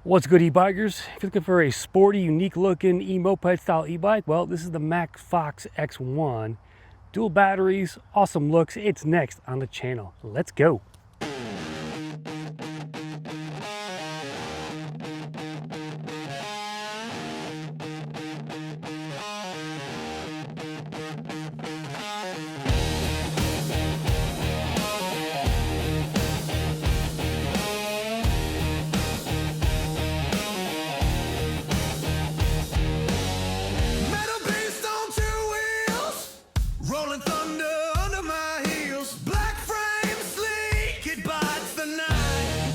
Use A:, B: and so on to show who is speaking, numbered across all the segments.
A: What's good, e-bikers? If you're looking for a sporty, unique looking Emoped style e-bike, well, this is the Macfox X1. Dual batteries, awesome looks. It's next on the channel. Let's go.
B: Rolling thunder under my heels, black frame sleek, it bites the night.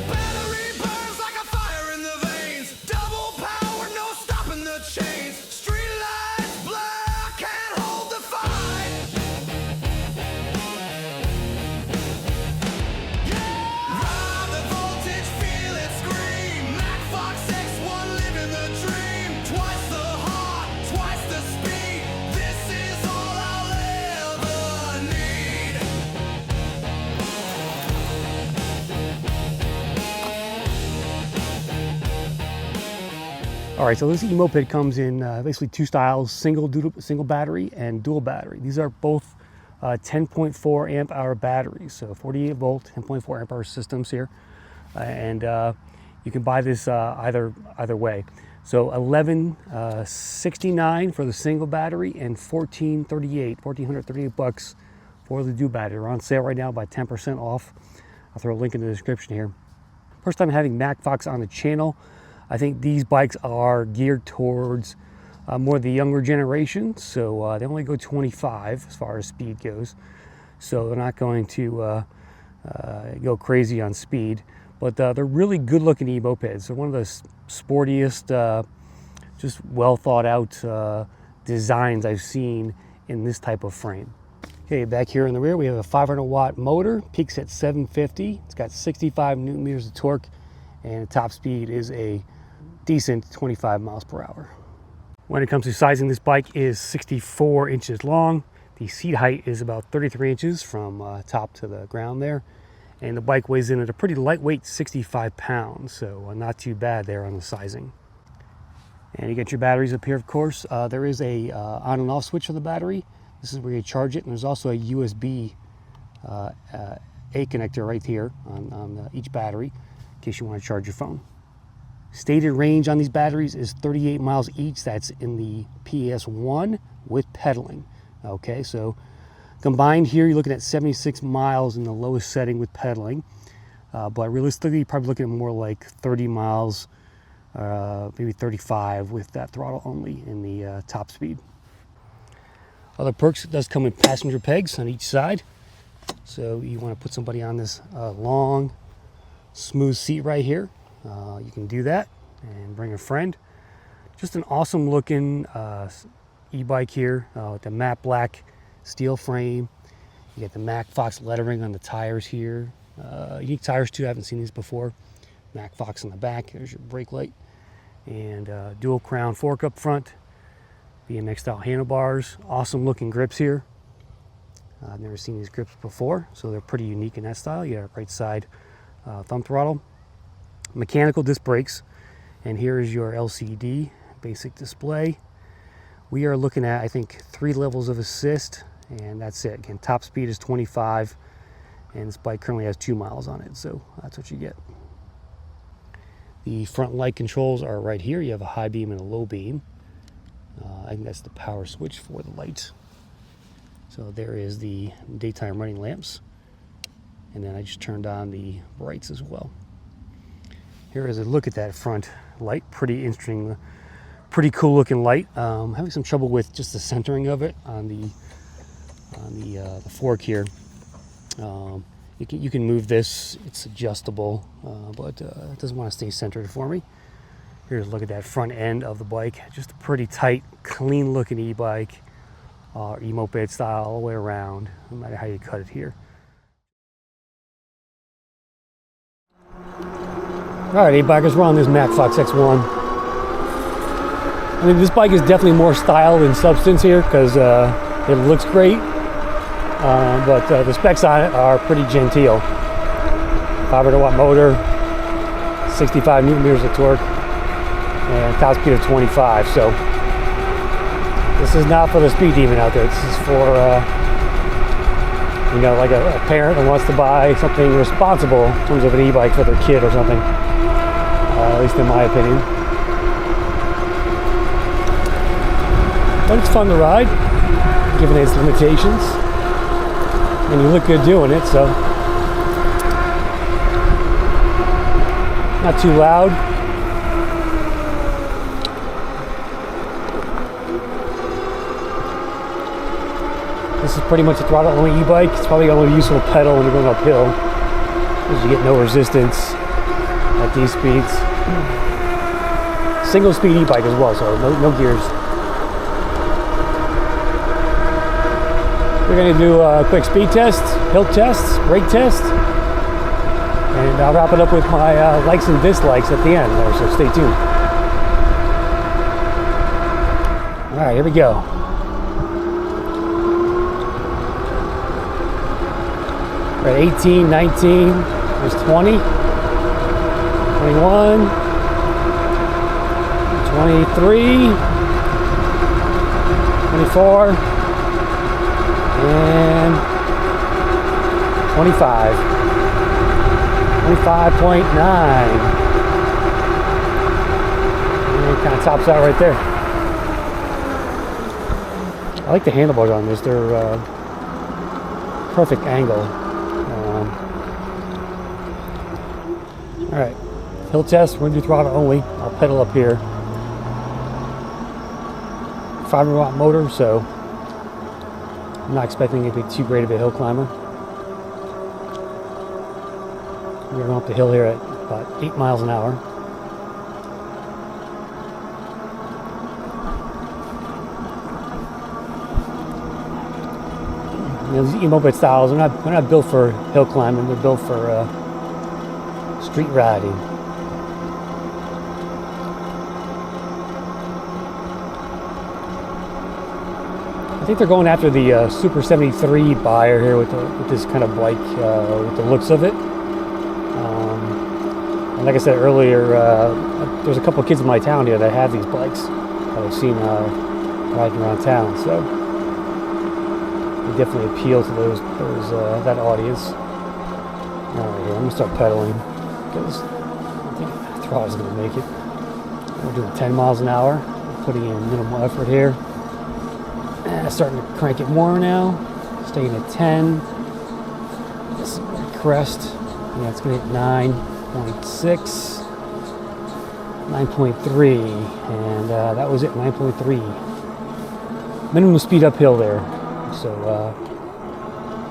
B: Battery burns like a fire in the veins, double power, no stopping the chains. Street lights blur, can't hold the fight. Yeah. Ride the voltage, feel it scream. Macfox X1, living the dream. Twice the heart, twice the speed. This is all I'll ever need.
A: All right, so this Emoped comes in basically two styles: single battery and dual battery. These are both 10.4 amp hour batteries, so 48 volt, 10.4 amp hour systems here, and you can buy this either way. So $1169 for the single battery and $1,438 bucks for the dual battery. They're on sale right now by 10% off. I'll throw a link in the description here. First time having Macfox on the channel. I think these bikes are geared towards more the younger generation, so they only go 25 as far as speed goes. So they're not going to go crazy on speed, but they're really good looking e-mopeds. They're one of the sportiest, just well thought out designs I've seen in this type of frame. Okay, back here in the rear we have a 500 watt motor, peaks at 750. It's got 65 newton meters of torque, and the top speed is a decent 25 miles per hour. When it comes to sizing, this bike is 64 inches long. The seat height is about 33 inches from top to the ground there. And the bike weighs in at a pretty lightweight 65 pounds, so not too bad there on the sizing. And you get your batteries up here, of course. There is a on and off switch for the battery. This is where you charge it, and there's also a USB A connector right here on each battery in case you want to charge your phone. Stated range on these batteries is 38 miles each. That's in the PS1 with pedaling. Okay, so combined here, you're looking at 76 miles in the lowest setting with pedaling. But realistically, you're probably looking at more like 30 miles, maybe 35 with that throttle only in the top speed. Other perks, it does come with passenger pegs on each side. So you want to put somebody on this long, smooth seat right here. You can do that and bring a friend. Just an awesome looking e-bike here with the matte black steel frame. You get the Macfox lettering on the tires here. Unique tires too, I haven't seen these before. Macfox on the back, there's your brake light. And dual crown fork up front. BMX style handlebars. Awesome looking grips here. I've never seen these grips before, so they're pretty unique in that style. You got a right side thumb throttle. Mechanical disc brakes. And here is your LCD basic display. We are looking at, I think, 3 levels of assist, and that's it. Again, top speed is 25, and this bike currently has 2 miles on it, so that's what you get. The front light controls are right here. You have a high beam and a low beam. I think that's the power switch for the lights. So there is the daytime running lamps, and then I just turned on the brights as well. Here is a look at that front light. Pretty interesting, pretty cool looking light. Having some trouble with just the centering of it on the fork here. You can move this. It's adjustable, but it doesn't want to stay centered for me. Here's a look at that front end of the bike. Just a pretty tight, clean looking e-bike, e-moped style all the way around, no matter how you cut it here. All right, e-bikers, we're on this Macfox X1. I mean, this bike is definitely more style than substance here because it looks great. But the specs on it are pretty genteel. 500 watt motor, 65 newton meters of torque, and top speed of 25. So this is not for the speed demon out there. This is for you know, like a parent that wants to buy something responsible in terms of an e-bike for their kid or something. At least in my opinion. But it's fun to ride, given its limitations. And you look good doing it, so. Not too loud. This is pretty much a throttle only e-bike. It's probably the only useful pedal when you're going uphill, because you get no resistance at these speeds. Single speed e-bike as well, so no gears. We're going to do a quick speed test, hill test, brake test, and I'll wrap it up with my likes and dislikes at the end there, so stay tuned. Alright, here we go. We're at 18, 19, there's 20, 21, 23, 24, and 25. 25.9. And it kind of tops out right there. I like the handlebars on this. They're perfect angle. Alright, hill test. We're going to do throttle only. I'll pedal up here. 500 watt motor, so I'm not expecting it to be too great of a hill climber. We're going up the hill here at about 8 miles an hour. You know, these Emoped styles, they're not built for hill climbing. They're built for street riding. I think they're going after the Super 73 buyer here with this kind of bike, with the looks of it. And like I said earlier, there's a couple of kids in my town here that have these bikes that I've seen riding around town. So they definitely appeal to that audience. All right, here, I'm gonna start pedaling because I think the throttle's gonna make it. We're doing 10 miles an hour, putting in minimal effort here. Starting to crank it more now. Staying at 10. This crest. Yeah, it's gonna hit 9.6, 9.3, and that was it. 9.3. Minimum speed uphill there. So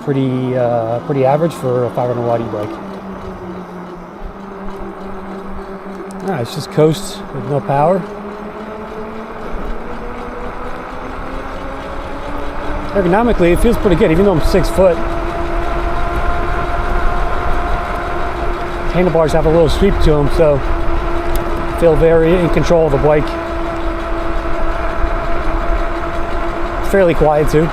A: pretty average for a 500 watt e-bike. All right, it's just coast with no power. Ergonomically, it feels pretty good, even though I'm 6 foot. Handlebars have a little sweep to them, so I feel very in control of the bike. Fairly quiet too.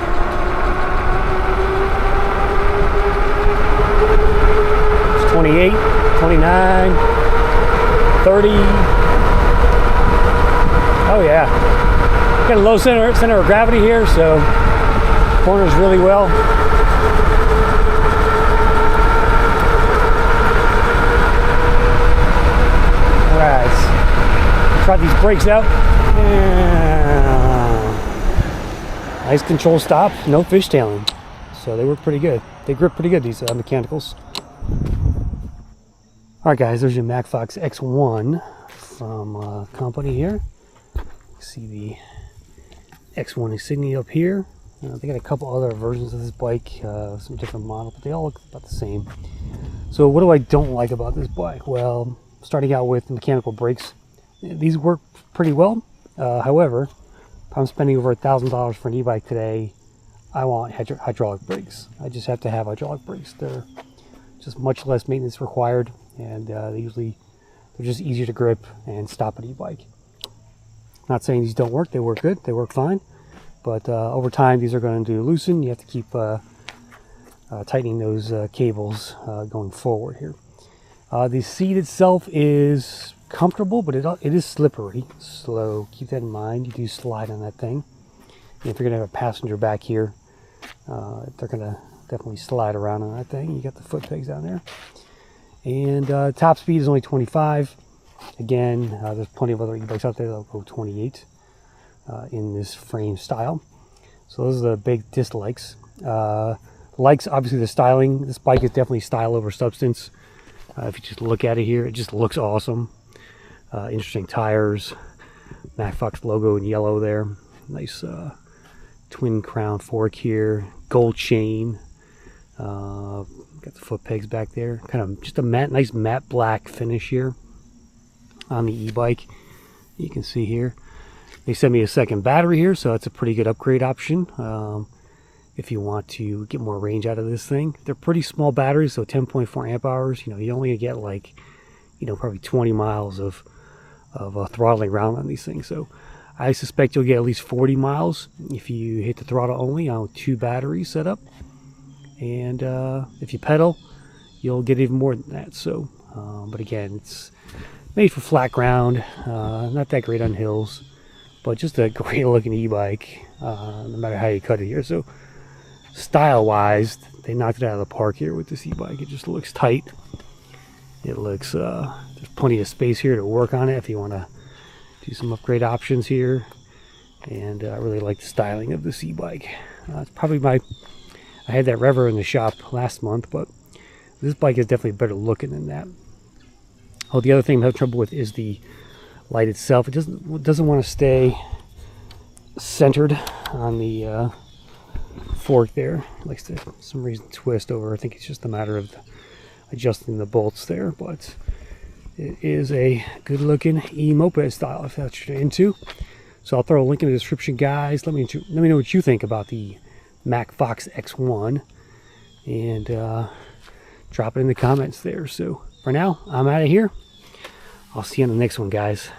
A: It's 28, 29, 30. Oh yeah. Got a low center of gravity here, so corners really well. Alright, try these brakes out. Yeah. Nice control stop, no fishtailing. So they work pretty good. They grip pretty good, these mechanicals. Alright guys, there's your Macfox X1 from company here. See the X1 insignia up here. They got a couple other versions of this bike, some different models, but they all look about the same. So what do I don't like about this bike? Well, starting out with mechanical brakes, these work pretty well. However, if I'm spending over $1,000 for an e-bike today, I want hydraulic brakes. I just have to have hydraulic brakes. They're just much less maintenance required, and they're just easier to grip and stop an e-bike. Not saying these don't work. They work good. They work fine. But over time, these are going to loosen. You have to keep tightening those cables going forward here. The seat itself is comfortable, but it is slippery. So keep that in mind. You do slide on that thing. And if you're going to have a passenger back here, they're going to definitely slide around on that thing. You got the foot pegs down there. And top speed is only 25. Again, there's plenty of other e-bikes out there that'll go 28 in this frame style. So those are the big dislikes. Likes, obviously the styling. This bike is definitely style over substance. If you just look at it here, it just looks awesome. Interesting tires. Macfox logo in yellow there. Nice twin crown fork here. Gold chain. Got the foot pegs back there. Kind of just a nice matte black finish here on the e-bike. You can see here. They sent me a second battery here, so that's a pretty good upgrade option. If you want to get more range out of this thing. They're pretty small batteries, so 10.4 amp hours. You know, you only get like, you know, probably 20 miles of throttling around on these things. So I suspect you'll get at least 40 miles if you hit the throttle only on 2 batteries set up. And if you pedal, you'll get even more than that. So, but again, it's made for flat ground, not that great on hills, but just a great looking e-bike, no matter how you cut it here. So style-wise, they knocked it out of the park here with this e-bike. It just looks tight. It looks, there's plenty of space here to work on it if you want to do some upgrade options here. And I really like the styling of this e-bike. It's probably I had that Rever in the shop last month, but this bike is definitely better looking than that. Oh, the other thing I'm having trouble with is the light itself. It doesn't want to stay centered on the fork there. It likes to, for some reason, twist over. I think it's just a matter of adjusting the bolts there, but it is a good looking Emoped style if that's what you're into. So I'll throw a link in the description, guys. Let me know what you think about the Macfox X1 and drop it in the comments there. So for now, I'm out of here. I'll see you on the next one, guys.